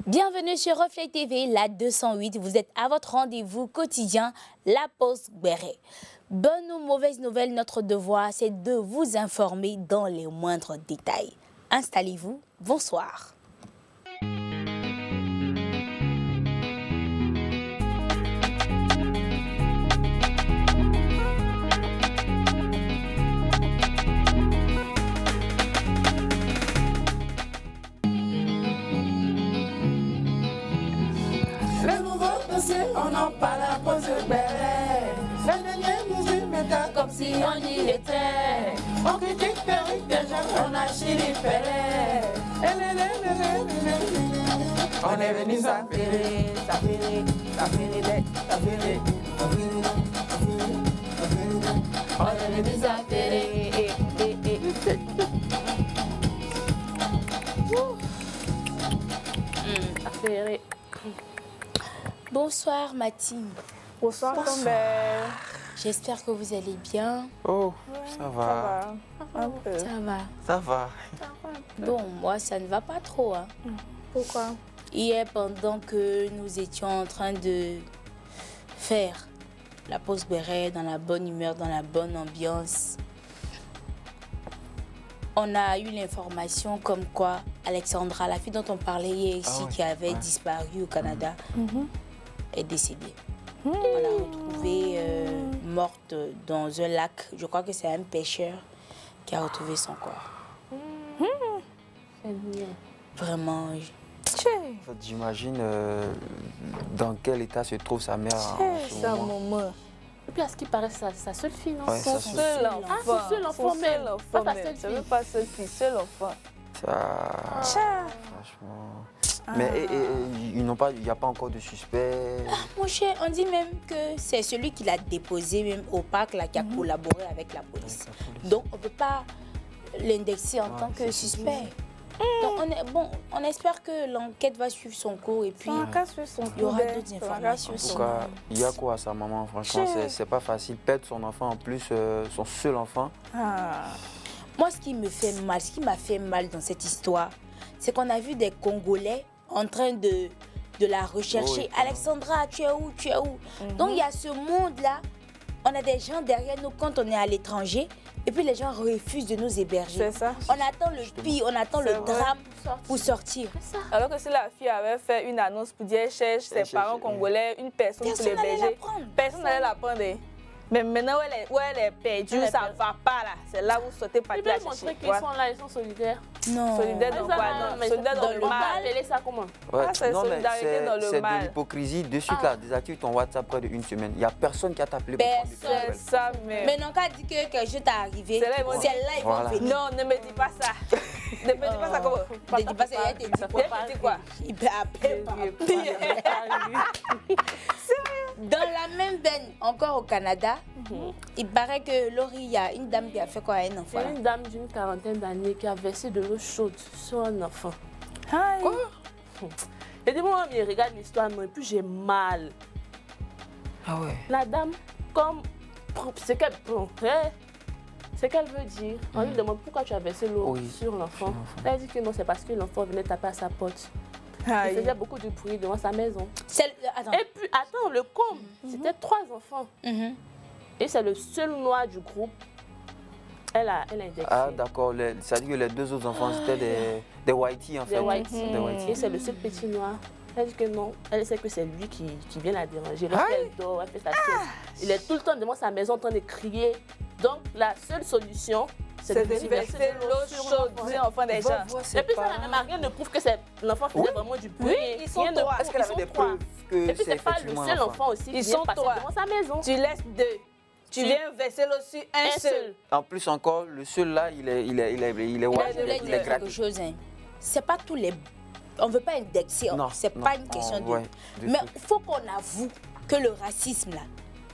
Bienvenue sur Reflet TV, la 208. Vous êtes à votre rendez-vous quotidien, la pause Béret. Bonne ou mauvaise nouvelle, notre devoir, c'est de vous informer dans les moindres détails. Installez-vous, bonsoir. On en parle à pause Béret. La dernière mesure méta comme si on y était. On critique Périque des gens, on a chili Pérez. On est venu s'affairer, s'affairer, s'affairer, s'affairer, on est venu s'affairer. Affairer. Bonsoir Mathilde. Bonsoir, Tombelle. J'espère que vous allez bien. Oh, ça va. Un peu. Ça va. Ça va. Bon, moi ça ne va pas trop. Hein. Pourquoi? Hier, pendant que nous étions en train de faire la pause Béret dans la bonne humeur, dans la bonne ambiance, on a eu l'information comme quoi Alexandra, la fille dont on parlait hier ici, qui avait disparu au Canada, est décédée. On l'a retrouvée morte dans un lac. Je crois que c'est un pêcheur qui a retrouvé son corps. Vraiment. J'imagine dans quel état se trouve sa mère en ce C'est un moment. moment. Et puis à ce qui paraît, sa seule fille, non? Ouais, Son sa seul enfant. Ah, son seul enfant même. Pas ta seule C'est fille. même pas seule fille, seul enfant. Franchement. Mais ils n'ont pas, il n'y a pas encore de suspect. Mon cher, on dit même que c'est celui qui l'a déposé même au parc là, qui a collaboré avec la police. Donc on ne peut pas l'indexer en tant que suspect. Donc on espère que l'enquête va suivre son cours et puis il y aura d'autres informations. En tout cas, il y a quoi à sa maman? Franchement, c'est pas facile. Perdre son enfant, en plus, son seul enfant. Moi, ce qui me fait mal, ce qui m'a fait mal dans cette histoire, c'est qu'on a vu des Congolais en train de la rechercher. Alexandra, tu es où? Tu es où? Donc il y a ce monde-là. On a des gens derrière nous quand on est à l'étranger. Et puis les gens refusent de nous héberger. C'est ça. On attend le pire, on attend le drame pour sortir. Alors que si la fille avait fait une annonce pour dire qu'elle cherche ses parents congolais, une personne pour l'héberger, personne n'allait la prendre. Mais maintenant où elle est perdue, ça ne va pas là. C'est là où vous sautez pas Tu de la peux montrer chercher. qu'ils sont là, ils sont solidaires. Non. Solidaire dans quoi? Solidaire dans le mal. Appeler ça comment? C'est solidarité dans le C'est mal. de l'hypocrisie. De suite là, désactive ton WhatsApp près d'une semaine. Il n'y a personne qui a t'appelé pour prendre des C'est ça, mais... Mais non, quand dit que quelque chose t'est arrivé, c'est là ils vont venir. Non, ne me dis pas ça. Ne me dis pas ça comme... Ne dis pas ça, il te dit quoi? Il te dit quoi? Il peut appeler Dans la même veine, encore au Canada, il paraît que Laurie, il y a une dame qui a fait quoi à un enfant? C'est une dame d'une quarantaine d'années qui a versé de l'eau chaude sur un enfant. Quoi? Et dis moi, je regarde l'histoire, et puis j'ai mal. Ah ouais. La dame, comme ce qu'elle veut dire, on lui demande pourquoi tu as versé l'eau sur l'enfant. Elle dit que non, c'est parce que l'enfant venait taper à sa porte. Il faisait beaucoup de bruit devant sa maison. Et puis, attends, le comble, c'était 3 enfants. Et c'est le seul noir du groupe. Elle a indexé. Ah d'accord, ça dit que les 2 autres enfants c'était des whiteys en fait. Des whiteys. Et c'est le seul petit noir. Elle dit que non, elle sait que c'est lui qui vient la déranger. Lorsqu'elle dort, elle fait sa sieste. Il est tout le temps devant sa maison en train de crier. Donc la seule solution, c'est de verser l'eau chaude sur l'enfant des gens. Et puis ça, la mariée ne prouve que l'enfant faisait vraiment du bruit. Ils sont 3. Est-ce qu'elle avait des preuves que et puis c'est pas le seul enfant aussi qui vient passer devant sa maison. Tu laisses 2. Tu viens verser l'eau sur un seul. En plus encore, le seul là, il est gratuit. C'est pas tous les... On ne veut pas indexer, c'est pas une question de... Mais il faut qu'on avoue que le racisme là,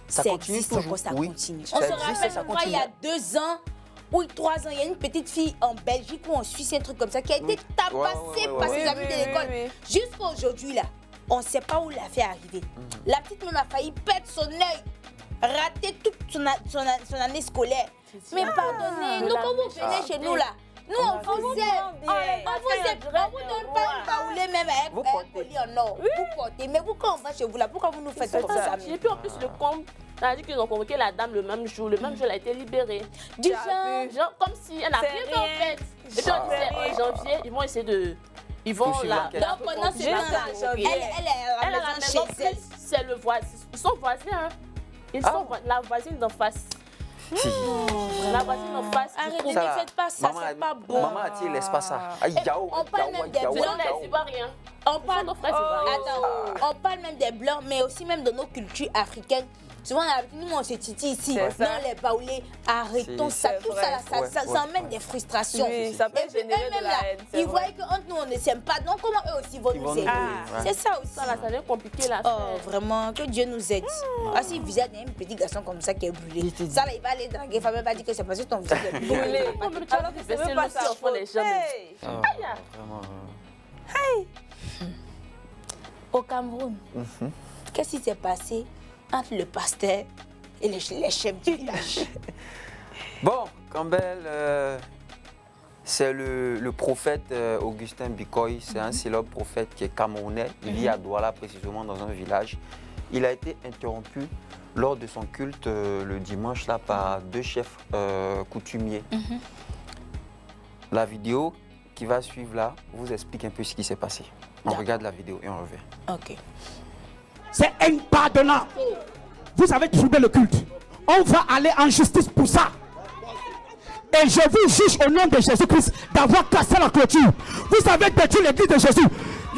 ça existe encore, ça continue. On se rappelle, moi, il y a 2 ans ou 3 ans, il y a une petite fille en Belgique ou en Suisse, un truc comme ça, qui a été tabassée par ses amis de l'école. Jusqu'à aujourd'hui là, on ne sait pas où l'affaire est arrivée. La petite même a failli perdre son œil, rater toute son année scolaire. Mais pardonnez, nous quand vous venez chez nous là, Nous, on vous aime. On vous donne pas une baoulée même avec un collier en or. Vous portez. Mais vous, quand on va chez vous là, pourquoi vous nous faites comme ça? Et puis en plus, le compte, ça a dit qu'ils ont convoqué la dame le même jour. Le même jour, elle a été libérée. Du genre, comme si elle n'a rien fait en fait. Et puis on disait, en janvier, ils vont essayer de... Ils vont là. Donc pendant ce temps-là, elle est à la maison chez elle. C'est le voisin. Ils sont voisins, hein. Ils sont la voisine d'en face. La voisine en face. Arrêtez, ne faites pas ça, c'est pas bon. Maman a dit, laisse pas ça. On parle même des blancs. On parle même des blancs, mais aussi même de nos cultures africaines. Souvent, nous, on se titille ici. Non, les baoulés, arrêtons ça. Tout ça, ça emmène des frustrations. Oui, ça peut générer de la haine. Ils voient qu'entre nous, on ne s'aime pas. Donc, comment eux aussi vont nous aimer? C'est ça aussi. Ça devient compliqué là. Oh, vraiment, que Dieu nous aide. Ah, si visage d'un petit garçon comme ça qui est brûlé, ça là, il va aller draguer. Il ne va pas dire que c'est parce que ton visage est brûlé. Alors que c'est pas ça, enfant, les gens. Au Cameroun, qu'est-ce qui s'est passé entre le pasteur et les chefs du village? Bon, Campbell, c'est le prophète Augustin Bikoy. C'est un célèbre prophète qui est camerounais. Il vit à Douala, précisément dans un village. Il a été interrompu lors de son culte le dimanche là, par deux chefs coutumiers. La vidéo qui va suivre là vous explique un peu ce qui s'est passé. On regarde la vidéo et on revient. Ok. C'est impardonnable. Vous avez troublé le culte. On va aller en justice pour ça. Et je vous juge au nom de Jésus-Christ d'avoir cassé la clôture. Vous avez détruit l'église de Jésus.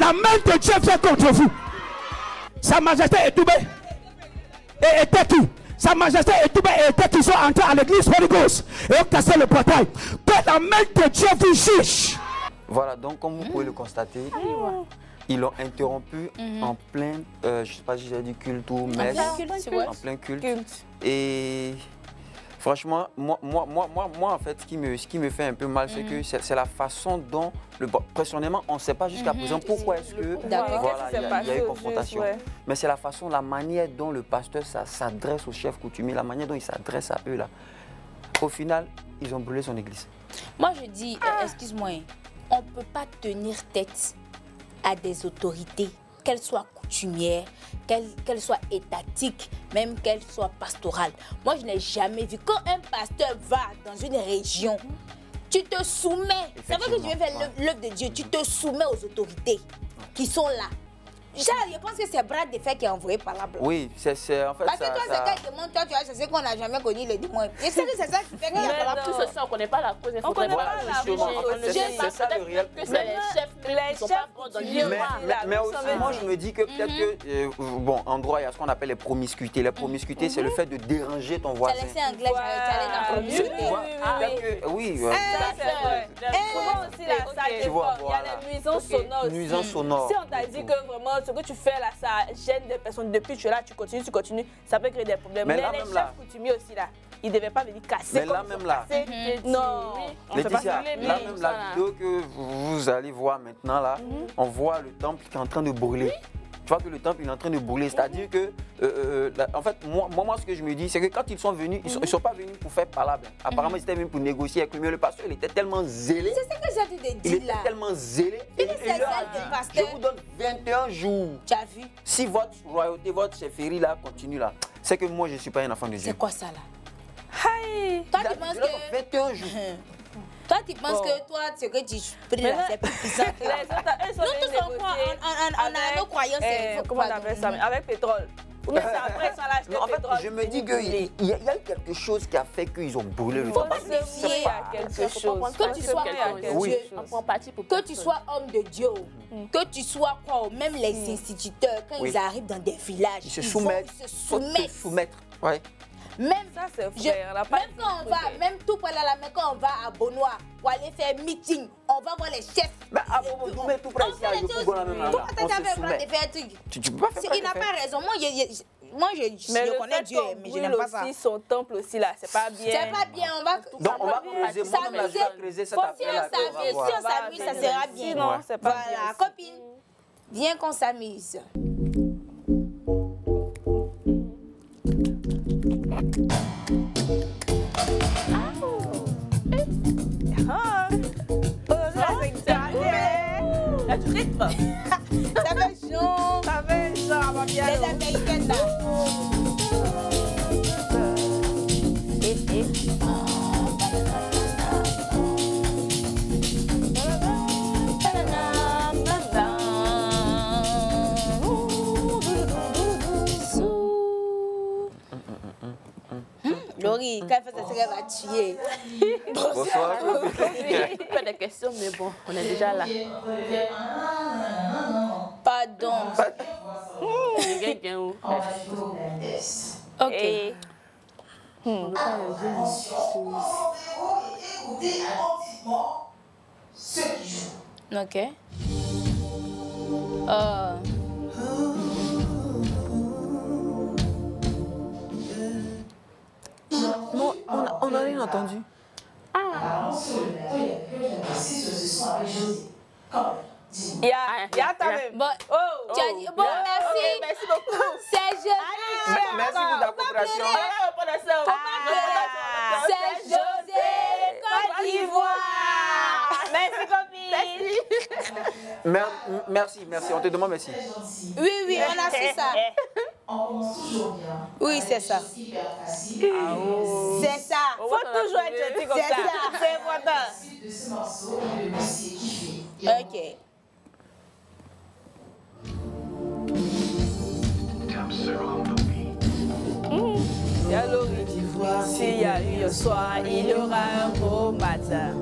La main de Dieu vient contre vous. Sa majesté est tombée. Et était qui? Sa majesté est tombée et était qui sont entrés à l'église Holy Ghost et ont cassé le portail. Que la main de Dieu vous juge. Voilà, donc comme vous pouvez le constater, ils l'ont interrompu en plein, je ne sais pas si j'ai dit culte ou messe, en plein culte. Et franchement, moi en fait, ce qui me fait un peu mal, c'est que c'est la façon dont, personnellement, on ne sait pas jusqu'à présent pourquoi est-ce que voilà, il y a eu confrontation. Mais c'est la façon, la manière dont le pasteur s'adresse aux chefs coutumiers, la manière dont il s'adresse à eux là. Au final, ils ont brûlé son église. Moi, je dis, excuse-moi, on ne peut pas tenir tête à des autorités, qu'elles soient coutumières, qu'elles soient étatiques, même qu'elles soient pastorales. Moi, je n'ai jamais vu quand un pasteur va dans une région, tu te soumets. C'est vrai que tu veux faire l'œuvre de Dieu, tu te soumets aux autorités qui sont là. Genre, je pense que c'est Brad de fait qui est envoyé par la blanche. Oui, c'est en fait. Parce que toi, c'est quand il demande, toi, tu vois, c'est ce qu'on n'a jamais connu le démon. Et c'est que c'est ça qui fait qu'il y a tout ça, on ne connaît pas la cause. On ne connaît pas la cause. C'est ça le réel. Que c'est les chefs qui mais aussi, moi, je me dis que peut-être que, bon, en droit, il y a ce qu'on appelle les promiscuités. Les promiscuités, c'est le fait de déranger ton voisin. C'est laissé anglais, j'allais dans la promiscuité. Oui, aussi, il y a les nuisances sonores. Nuisances sonores. Si on t'a dit que vraiment, ce que tu fais là, ça gêne des personnes. Depuis que tu es là, tu continues, ça peut créer des problèmes. Mais les chefs coutumiers aussi là, ils ne devaient pas venir casser. Mais là même là, non. Laetitia, là même la vidéo que vous allez voir maintenant là, on voit le temple qui est en train de brûler. Tu vois que le temple il est en train de brûler. C'est-à-dire que, en fait, moi, ce que je me dis, c'est que quand ils sont venus, ils ne sont pas venus pour faire palabre. Apparemment, ils étaient venus pour négocier avec lui. Mais le pasteur, il était tellement zélé. C'est ce que j'ai dit là. Il était tellement zélé. Il a dit, je vous donne 21 jours. Tu as vu? Si votre royauté, votre chefferie là continue là, c'est que moi, je ne suis pas un enfant de Dieu. C'est quoi ça là? Toi, tu penses que... 21 jours. Toi, tu penses que toi, ce que tu pries là, c'est plus puissant. Nous tous, on a nos croyances. Comment on appelle ça? Avec pétrole. Ou bien c'est après ça, là, en fait, je me dis qu'il y a eu quelque chose qui a fait qu'ils ont brûlé le temple. Il y a quelque chose. Que tu sois que tu sois homme de Dieu, que tu sois quoi, même les instituteurs, quand ils arrivent dans des villages, ils se soumettent. Ouais. Même ça, c'est frère. Même quand on va, même tout pour la main, quand on va à Bonois pour aller faire meeting, on va voir les chefs. Mais à Bonois, tout près ici, on se soumet. Tu peux pas faire ça. Il n'a pas raison. Moi, je connais Dieu, mais je n'aime pas ça. Aussi son temple aussi là, c'est pas bien. C'est pas bien. Donc on va creuser. Moi, je vais creuser cette affaire-là. Si on s'amuse, ça sera bien. Non, c'est pas bien. Voilà, copine, viens qu'on s'amuse. a du rythme. Ça fait genre. Ça fait genre à ma piano. Les américaines là. Laurie, quand elle fait ça, elle va tuer. Bonsoir. Pas de questions, mais bon, on est déjà là. Pardon. Quelqu'un où? Ok. On veut pas le dire. Écoutez attentivement ceux qui jouent. Ok. Non, on n'a rien entendu. Il y a ta même. Bon, tu as dit, bon, merci. Okay, merci beaucoup. C'est José. Merci pour ta coopération. C'est José Côte d'Ivoire. Merci, copine. Merci. On te demande merci. Oui, on a su ça. On commence toujours bien. Oui, c'est ça. Hyper facile. C'est ça. Faut toujours être gentil comme ça. C'est important. La suite de ce morceau, le monsieur qui fait. Ok. Il y a Laurie qui voit. S'il y a eu un soir, il y aura un beau matin.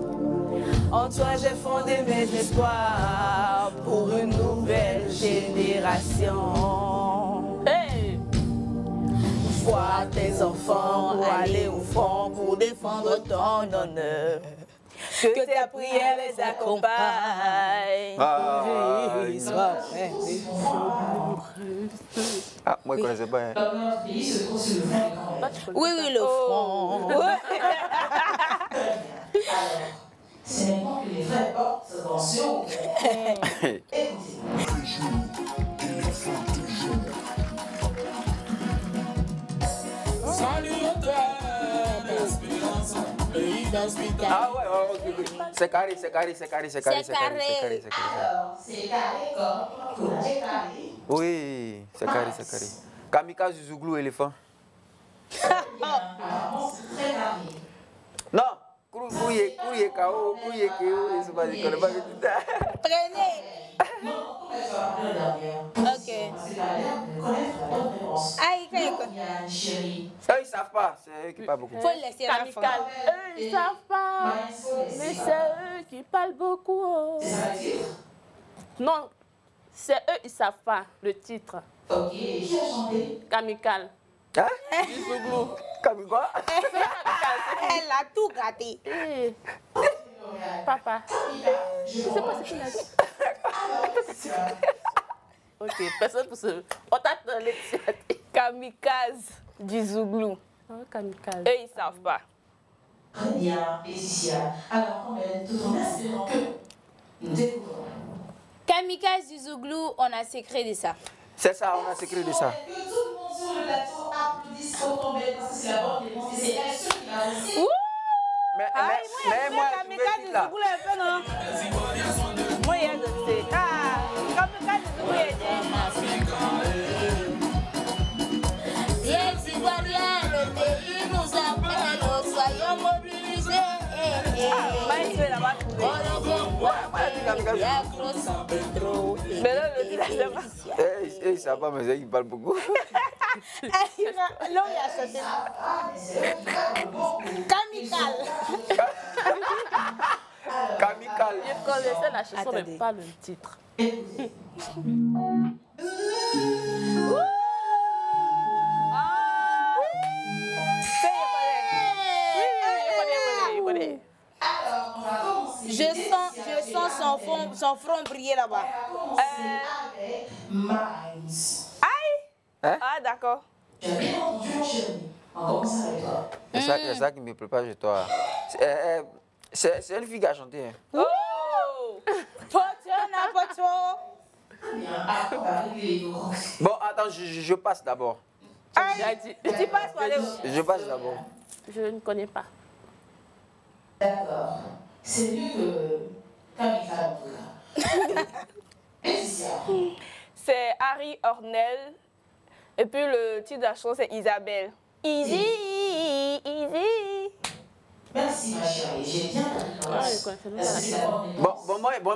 En toi, j'ai fondé mes espoirs pour une nouvelle génération. Hey! Vois tes enfants aller au front pour défendre ton honneur. Que tes prières les accompagnent. Ah, moi, je ne connaissais pas. Hein. Notre pays se trouve sur le front quand même. Oui, le front. Alors, c'est maintenant que les vrais portent attention. Écoutez. Ah ouais, c'est carré. Alors, c'est carré comme courage carré. Oui, c'est carré. Kamikaze Zouglou éléphant. Apparemment, c'est très carré. Non, couille KO, couille KO, c'est pas dit qu'on n'est pas dit. Prenez. Non, on va faire la dernière. Ok. C'est la l'air de connaître la bonne réponse. Aïe, Il y a une chérie. Ça, ils ne savent pas, c'est eux qui parlent beaucoup. faut laisser la Amical. fin. Eux, ils savent pas. Mais c'est eux qui parlent beaucoup. Oh. C'est ça le titre? Non, c'est eux, ils savent pas le titre. Ok, qui a chanté? Kamikal. Hein? Du Zouglou. Comme quoi? Elle a tout gâté. Hey. Papa. Je sais pas ce qu'il a dit. Ok, personne pour se... On t'attend les Kamikaze du Zouglou. Oh, Kamikal. Eux, ils savent pas. Très bien, Laetitia. Alors, on met tout en espérant que nous découvrons. Kamikaze du Zouglou, on a secret de ça. C'est ça, on a secret de ça. Que tout le monde sur le plateau applaudisse au tombé parce que c'est la bonne réponse et c'est elle seule qui l'a aussi. Mais moi, je Kamikaze me du dis là. Zouglou est fait, non? Moi, il y a de Ah, Kamikaze du Zouglou est Les Ivoiriens, le pays nous appelle, soyons mobilisés. Maïs, tu es là-bas trouvé. Mais là, le dit là, je pas. Ils ne savent pas, mais c'est eux qui parlent beaucoup. Là, il a sauté. Kamikal. Kamikal. Je connaissais la chanson, mais Attendez. pas le titre. Alors, on va commencer. Je sens son front briller là-bas. Avec Minds. Ah, d'accord. Tu as bien entendu, mon chéri. On commence avec toi. C'est ça qui me prépare chez toi. C'est une fille qui a chanté. Hein. Oh! Bien, après, on va régler les grands. Bon, attends, je passe d'abord. J'ai dit. Tu passes par les... Je passe d'abord. Je ne connais pas. D'accord. C'est mieux que Kamikaze en tout cas. C'est Harry Hornell. Et puis le titre de la chanson, c'est Isabelle. Easy, easy. Merci ma chérie, j'ai bien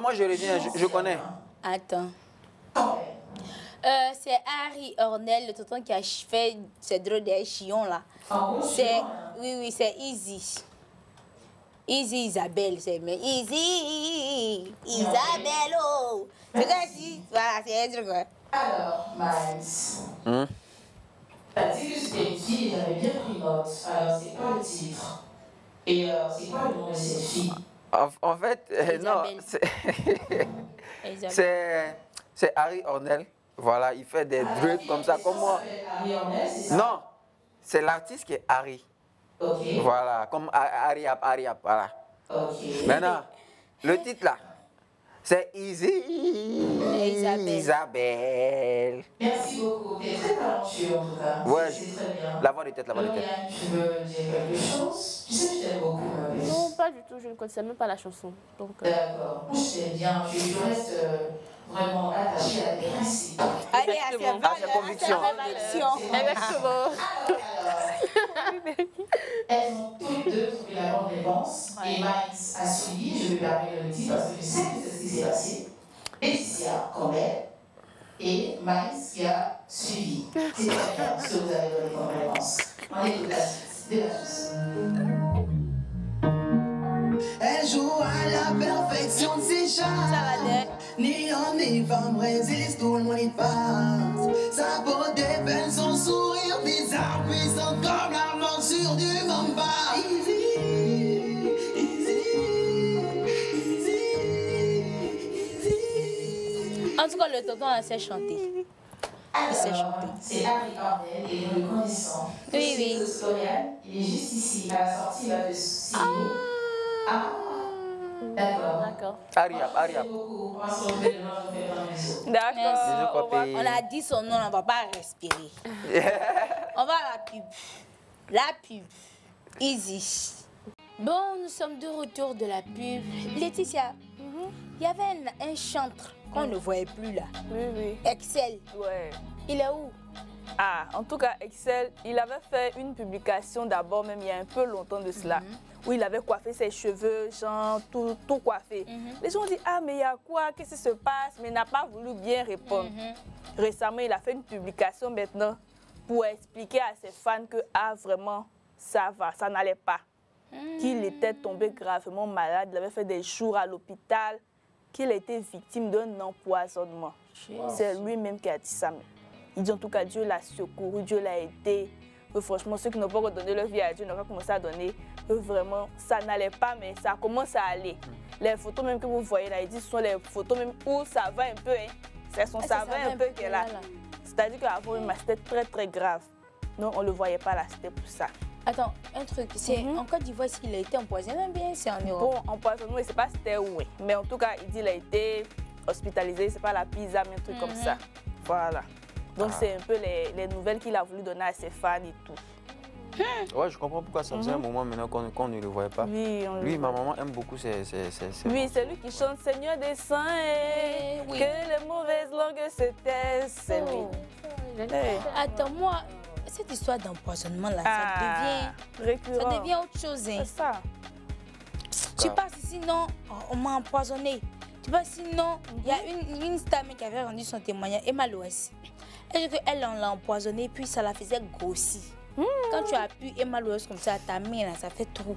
moi je le dis, je connais. Attends. C'est Harry Hornell, le tonton qui a fait ce drôle de chillon là. Oui, c'est Easy. Easy Isabelle, c'est mais Easy Isabelle, oh. C'est comme si, voilà, c'est un truc. Alors, Miles. T'as dit que c'était une fille et j'avais bien pris note. Alors, c'est quoi le titre? Et c'est quoi le nom de cette fille? En fait, non, c'est Harry Hornell. Voilà, il fait des drugs comme ça, comme moi. Harry Hornell, c'est ça? Non, c'est l'artiste qui est Harry. Ok. Voilà, comme Harry App, voilà. Ok. Maintenant, le titre là, c'est Easy Isabelle. Merci beaucoup. T'es très talentueux en tout cas. Ouais, c'est très bien. La voix de tête, la voix de tête. Lauriane, tu veux dire quelque chose? Tu sais que je t'aime beaucoup, ma belle. Non, pas du tout, je ne connaissais même pas la chanson. D'accord. Moi, je t'aime bien. Je reste vraiment attachée à tes principes. Allez, à ses convictions. Exactement. Elles ont toutes deux trouvé la bonne réponse. Et Maïs a suivi, je me permets de le dire parce que je sais que c'est ce qui s'est passé. Laetitia, comme elle, et Maïs qui a suivi. C'est très bien ce que vous avez donné comme réponse. On écoute la suite. De la suite. Elle joue à la perfection de ses charmes. Ni homme ni femme résiste, tout le monde y passe. Sa beauté belle, son sourire bizarre, puissant comme la morsure du mamba. Easy, easy, easy, easy. En tout cas, le tonton sait chanter. Il sait chanter. C'est Harry Hornell et nous le connaissons. Oui. Lauriane, il est juste ici. À la sortie, il va te signer. D'accord. Ariap. D'accord. On a dit son nom, on ne va pas respirer. On va à la pub. La pub. Easy. Bon, nous sommes de retour de la pub. Laetitia, il y avait un chantre qu'on ne voyait plus là. Oui. Excel. Ouais. Il est où? Ah, en tout cas, Excel, il avait fait une publication d'abord, même il y a un peu longtemps de cela, où il avait coiffé ses cheveux, genre tout coiffé. Les gens ont dit, ah, mais il y a quoi? Qu'est-ce qui se passe? Mais il n'a pas voulu bien répondre. Récemment, il a fait une publication maintenant pour expliquer à ses fans que, ah, vraiment, ça va, ça n'allait pas. Qu'il était tombé gravement malade, il avait fait des jours à l'hôpital, qu'il a été victime d'un empoisonnement. C'est lui-même qui a dit ça. Il dit en tout cas, Dieu l'a secouru, Dieu l'a aidé. Franchement, ceux qui n'ont pas redonné leur vie à Dieu n'ont pas commencé à donner. Vraiment, ça n'allait pas, mais ça commence à aller. Les photos même que vous voyez là, il dit, ce sont les photos même où ça va un peu. Hein. C'est son ça va un peu qu'elle est là. C'est-à-dire qu'avant, c'était très très grave. Non, on ne le voyait pas là, c'était pour ça. Attends, un truc, c'est en Côte d'Ivoire s'il a été empoisonné, bien c'est en Europe. Bon, empoisonné, je ne sais pas si c'était où, mais en tout cas, il dit qu'il a été hospitalisé, c'est pas la pizza, mais un truc comme ça. Voilà. Donc c'est un peu les nouvelles qu'il a voulu donner à ses fans et tout. Ouais, je comprends pourquoi ça faisait un moment maintenant qu'on ne le voyait pas. Oui, lui, ma maman aime beaucoup ses oui, c'est lui qui chante Seigneur des saints et que les mauvaises langues se taisent. C'est lui. Attends, moi, cette histoire d'empoisonnement là, ça devient autre chose. Hein. C'est ça. Tu passes ici, non, on m'a empoisonné. Tu vois, sinon, il y a une star qui avait rendu son témoignage, Emma Loès. Elle dit qu'elle l'a empoisonné, puis ça la faisait grossir. Quand tu as pu Emma Loès comme ça à ta main, là, ça fait trop.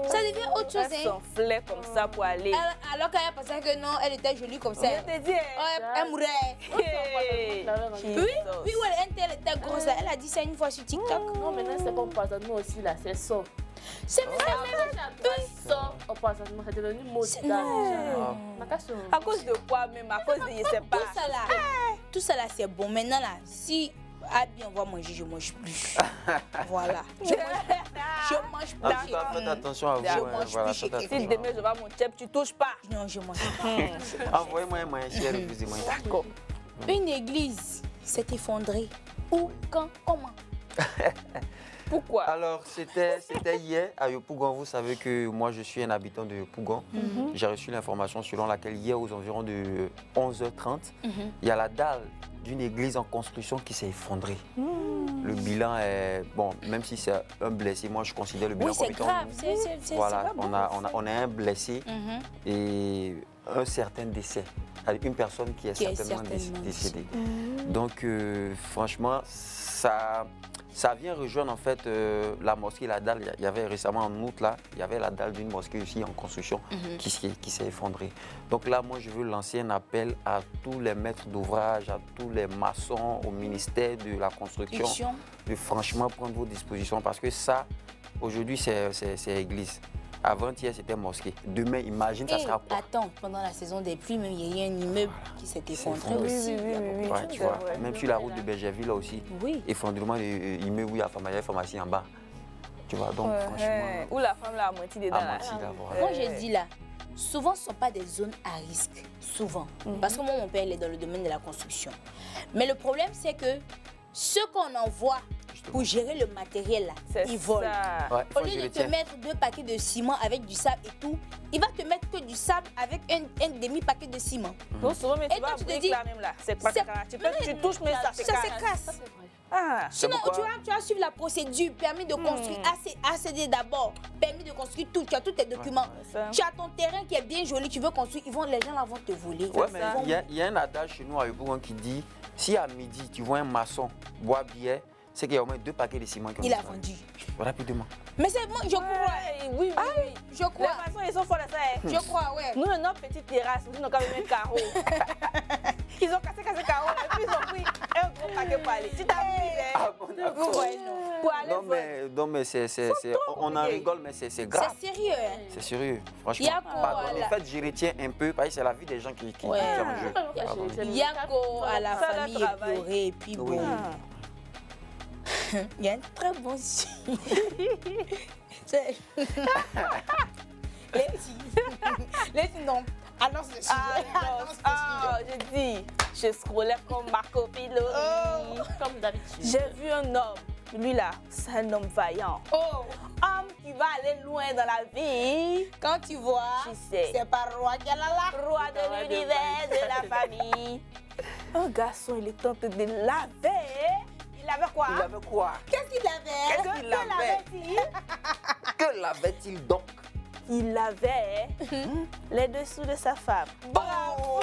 Ça devient autre chose. Elle s'enflait comme ça pour aller. Alors qu'elle pensait que non, elle était jolie comme ça. Je te dis. Elle mourait. Oui, elle était grosse. Elle a dit ça une fois sur TikTok. Non, maintenant, c'est pas empoisonnement aussi, là, c'est ça. C'est empoisonnement, c'est devenu maudit. À cause de quoi même? À cause de, je sais pas. Tout ça là, c'est bon. Maintenant là, si Abby on va manger, je mange plus. Voilà. Je mange plus. Faites attention à vous. Si demain je vais à mon chef, tu touches pas. Non, je mange pas. Envoyez-moi un moyen cher, refusez-moi. D'accord. Une église s'est effondrée. Où, quand, comment? Pourquoi? Alors, c'était hier à Yopougon. Vous savez que moi, je suis un habitant de Yopougon. J'ai reçu l'information selon laquelle hier, aux environs de 11h30, il y a la dalle d'une église en construction qui s'est effondrée. Le bilan est... Bon, même si c'est un blessé, moi, je considère le bilan comme étant... Oui, c'est grave. Voilà, on a un blessé et un certain décès. Avec une personne qui est certainement décédée. Donc, franchement, ça vient rejoindre en fait la mosquée, la dalle. Il y avait récemment en août, là, il y avait la dalle d'une mosquée aussi en construction qui s'est effondrée. Donc là, moi, je veux lancer un appel à tous les maîtres d'ouvrage, à tous les maçons, au ministère de la construction, de franchement prendre vos dispositions parce que ça, aujourd'hui, c'est église. Avant-hier, c'était mosquée. Demain, imagine, ça sera quoi? Attends, pendant la saison des pluies, même, il y a eu un immeuble qui s'est effondré aussi. Oui. Ouais, tu vois, même sur la route de Bergerville, là aussi. Oui. Effondrement de l'immeuble où il y a la pharmacie en bas. Tu vois, donc franchement... Où la femme, là, à moitié dedans. Moi, j'ai dit là, souvent, ce ne sont pas des zones à risque. Souvent. Parce que moi, mon père, il est dans le domaine de la construction. Mais le problème, c'est que ce qu'on envoie pour gérer le matériel là, ils volent. Ouais, au lieu de te mettre 2 paquets de ciment avec du sable et tout, il va te mettre que du sable avec un demi-paquet de ciment. Non, souvent, mais tu vas brique là même là. C'est pas tu touches, mais ça se casse. Sinon, tu vas suivre la procédure, permis de construire, ACD d'abord, permis de construire tout, tu as tous tes documents. Tu as ton terrain qui est bien joli, tu veux construire, les gens là vont te voler. Ouais, mais il y a un adage chez nous à Yopougon qui dit, si à midi tu vois un maçon boire billet, c'est qu'il y a au moins 2 paquets de ciment. Il a vendu. Rapidement. Mais c'est moi, je crois. Oui. Je crois. Les maçons, ils sont forts à ça. Je crois, ouais. Nous, notre petite terrasse, ils ont quand même un carreau. Ils ont cassé le carreau et puis ils ont pris un gros paquet pour aller. Tu t'as pris, pour aller. Non, mais on en rigole, mais c'est grave. C'est sérieux. C'est sérieux, franchement. En fait, je retiens un peu, parce que c'est la vie des gens qui sont en jeu. Yako à la famille éplorée, et puis bon. Il y a un très bon signe. Les filles, non. Annonce le sujet. Je dis, je scrollais comme Marco Pilo. Comme d'habitude. J'ai vu un homme. Lui là, c'est un homme vaillant. Homme qui va aller loin dans la vie. Quand tu vois, c'est pas roi qui est là. Roi de l'univers, de la famille. Un garçon, il est tenté de laver. Il avait quoi? Il avait quoi? Qu'est-ce qu'il avait? Que l'avait-il donc? Il avait les dessous de sa femme. Bravo!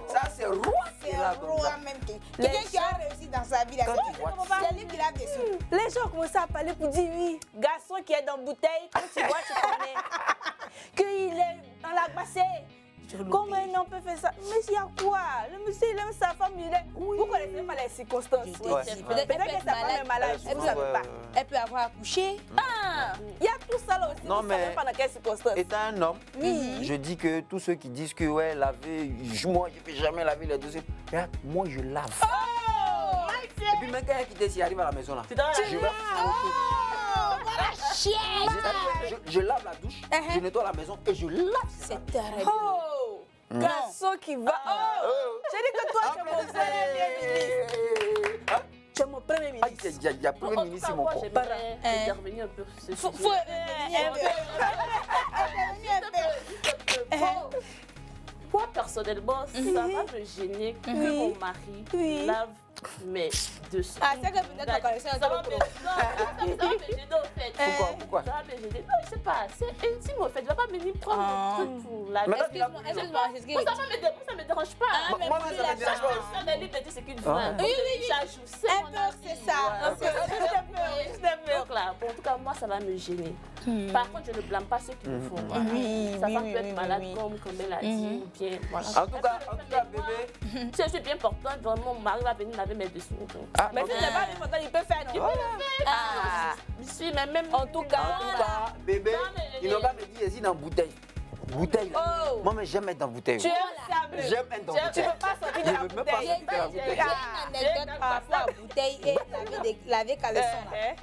Ça, c'est roi. C'est un roi même. Quelqu'un qui a réussi dans sa vie. C'est lui qui l'a dessous. Les gens commencent à parler pour dire oui. Garçon qui est dans la bouteille, quand tu vois, tu connais. Qu'il est dans la bassée. Comment un homme peut faire ça? Mais il y a quoi? Le monsieur, il aime sa femme, il est... Vous ne connaissez pas les circonstances. Peut-être que sa femme est malade, vous ne savez pas. Elle peut avoir accouché. Il y a tout ça là aussi, non, vous ne savez pas dans quelles circonstances. Étant un homme, je dis que tous ceux qui disent que ouais, laver, moi je ne fais jamais laver les dossiers. Moi je lave. Et puis même quand il s'il arrive à la maison là, je vais je lave la douche, je nettoie la maison et je lave. C'est terrible. Garçon qui va. J'ai dit que toi, tu es mon premier ministre. Tu es mon premier ministre. Il y a premier ministre, mon corps. Intervenir un peu sur ce sujet. Moi, personnellement, ça va me gêner que mon mari lave mes dessous. Ah, c'est que peut-être qu'on connaissait un peu. Ça va me gêner au fait. Pourquoi? Ça va me gêner. Non, je sais pas. C'est intime au fait. Tu vas pas venir prendre le truc pour laver. Excuse-moi. Ça me dérange pas. Moi, ça me dérange pas. Ça me dit que c'est qu'une femme. Oui. J'ajoute. C'est ça. Donc là, en tout cas, moi, ça va me gêner. Par contre, je ne blâme pas ceux qui le font. Sa femme peut être malade, comme elle a dit, ou bien. En tout cas, bébé. Si je suis bien portante, vraiment, mon mari va venir laver mes dessous. Mais si c'est pas bien portant, il peut faire, non? Il peut le faire. Je suis, mais même. En tout cas, bébé, il n'a pas me dit, ici dans bouteille. Bouteille. Moi, mais j'aime être dans bouteille. Tu es j'aime être dans bouteille. Tu ne peux pas sortir de la bouteille. J'ai une anecdote par rapport à bouteille et laver caleçon là.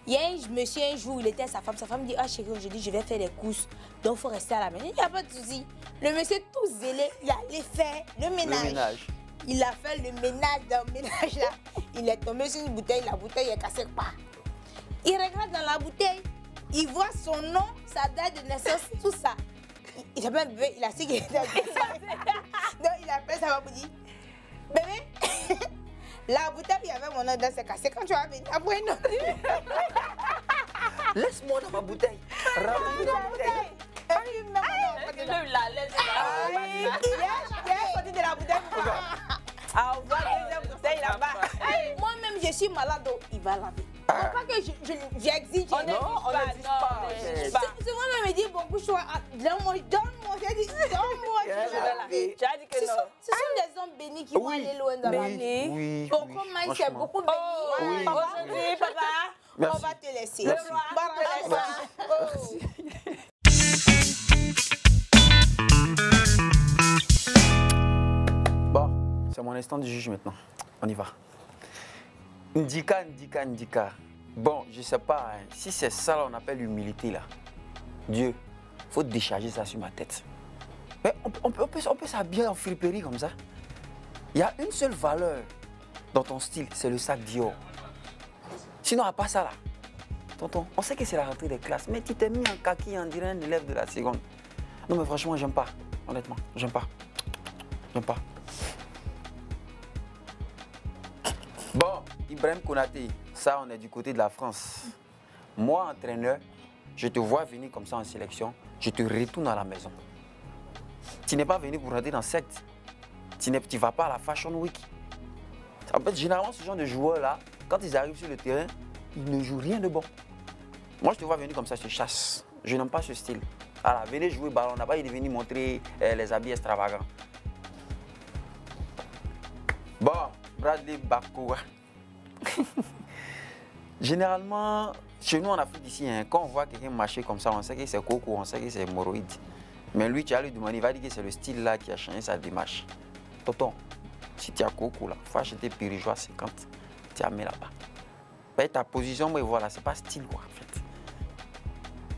Il y a un monsieur, un jour, il était à sa femme dit, ah chérie, aujourd'hui je vais faire des courses, donc il faut rester à la maison. Il n'y a pas de souci. Le monsieur tout zélé, il allait faire le ménage. Il a fait le ménage dans le ménage là. Il est tombé sur une bouteille, la bouteille est cassée. Il regarde dans la bouteille, il voit son nom, sa date de naissance, tout ça. Il a même bébé, il a su qu'il était donc il appelle sa maman pour dire, bébé, la bouteille, il y avait mon nom dans c'est cassé. Quand tu vas venir, après non. Laisse-moi dans ma bouteille. Ramène la bouteille. Il est sorti de la bouteille. Ah, on voit les bouteilles là-bas. Moi-même, je suis malade, donc il va laver. Il ne faut pas que j'exige. On n'exige pas. C'est moi-même, il dit, bon, couche-toi. Donne-moi. J'ai dit, donne-moi. Tu as dit que non. Ce sont des hommes bénis qui vont aller loin dans la vie. Oui. Beaucoup Maïs, c'est beaucoup béni. Oui. Aujourd'hui, papa, on va te laisser. Merci. Bon, c'est mon instant du juge maintenant. On y va. Ndika. Bon, je sais pas, hein, si c'est ça là, on appelle l'humilité là. Dieu, faut décharger ça sur ma tête. Mais on peut s'habiller en friperie comme ça. Il y a une seule valeur dans ton style, c'est le sac Dior. Sinon, à part ça là, tonton, on sait que c'est la rentrée des classes, mais tu t'es mis en kaki, on dirait un élève de la seconde. Non mais franchement, j'aime pas. Honnêtement, j'aime pas. Bon, Ibrahim Konaté, ça on est du côté de la France. Moi, entraîneur, je te vois venir comme ça en sélection, je te retourne à la maison. Tu n'es pas venu pour rentrer dans secte. Tu ne vas pas à la Fashion Week. En fait, généralement, ce genre de joueurs-là, quand ils arrivent sur le terrain, ils ne jouent rien de bon. Moi, je te vois venir comme ça, je te chasse. Je n'aime pas ce style. Alors, venez jouer ballon, on n'a pas venir montrer les habits extravagants. Bon, Bradley Bakoua. Généralement, chez nous en Afrique ici, hein, quand on voit quelqu'un marcher comme ça, on sait que c'est coco, on sait que c'est hémorroïde. Mais lui, tu as lui demandé, il va dire que c'est le style là qui a changé sa démarche. Tonton, si tu as coco là, il faut acheter Périgeois 50, tu as mis là-bas. Ben, ta position, mais voilà, c'est pas style quoi en fait.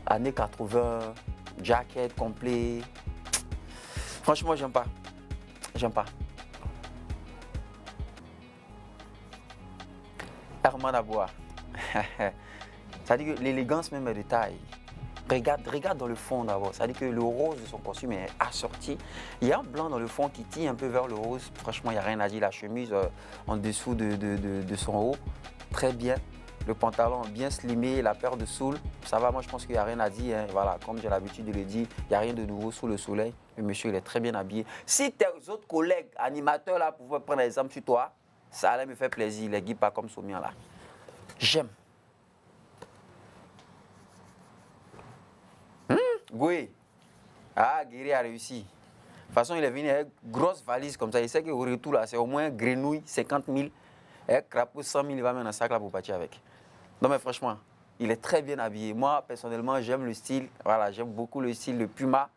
Années 80, jacket complet. Franchement, j'aime pas. Herman Aboua. Ça dit que l'élégance même est de taille. Regarde dans le fond d'abord. Ça dit que le rose de son costume est assorti. Il y a un blanc dans le fond qui tire un peu vers le rose. Franchement, il n'y a rien à dire. La chemise en dessous de son haut, très bien. Le pantalon bien slimé, la paire de soules, ça va. Moi, je pense qu'il n'y a rien à dire. Hein. Voilà, comme j'ai l'habitude de le dire, il n'y a rien de nouveau sous le soleil. Le monsieur, il est très bien habillé. Si tes autres collègues animateurs là pouvaient prendre exemple sur toi, ça allait me faire plaisir. Les guides pas comme Somian là. J'aime. Goué. Ah, Guéry a réussi. De toute façon, il est venu avec une grosse valise comme ça. Il sait qu'au retour, là, c'est au moins grenouille, 50 000. Et crapaud, 100 000, il va mettre un sac là pour partir avec. Non, mais franchement, il est très bien habillé. Moi, personnellement, j'aime le style. Voilà, j'aime beaucoup le style de Puma.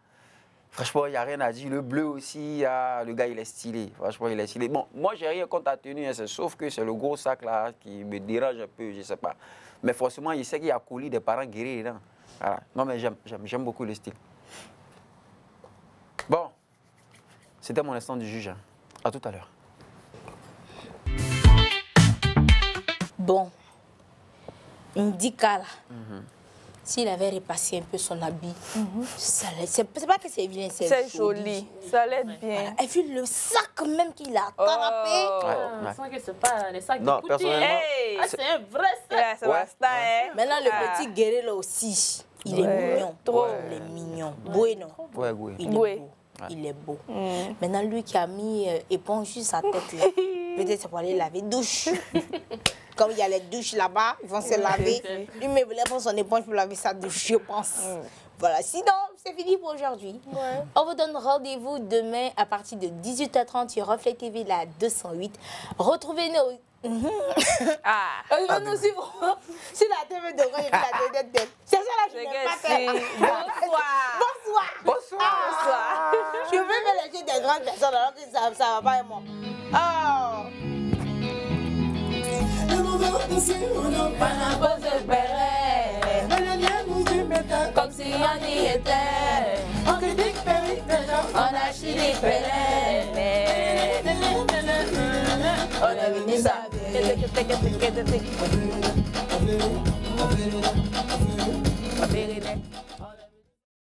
Franchement, il n'y a rien à dire. Le bleu aussi, le gars, il est stylé. Franchement, il est stylé. Bon, moi, j'ai rien contre la tenue, hein, sauf que c'est le gros sac là qui me dérange un peu, je ne sais pas. Mais forcément, il sait qu'il y a colis des parents guéris dedans. Voilà. Non, mais j'aime beaucoup le style. Bon, c'était mon instant du juge. Hein. À tout à l'heure. Bon, Ndika là, s'il avait repassé un peu son habit, c'est pas que c'est bien, c'est joli. Ça allait être bien. Voilà. Et puis le sac même qu'il a attrapé. On sent que c'est pas les sacs non, de Poutine. Hey, c'est un vrai sac. Maintenant, le petit guerrier là aussi, il est mignon. Trop. Il est mignon. Bueno. Ouais, oui. Il est beau. Il est beau. Maintenant, lui qui a mis éponge sur sa tête là, peut-être c'est pour aller laver douche. Comme il y a les douches là-bas, ils vont se laver. Lui, mais il voulait prendre son éponge pour laver sa douche, je pense. Voilà, sinon, c'est fini pour aujourd'hui. On vous donne rendez-vous demain à partir de 18h30 sur Reflet TV, la 208. Retrouvez-nous. Retrouvez-nous sur la TV de Roy et la tête. C'est ça là, je n'aime pas faire. Bonsoir. Je veux me laisser des grandes personnes alors que ça ne va pas être moi. Comme si on y était, on a chié les pélés. Vérité.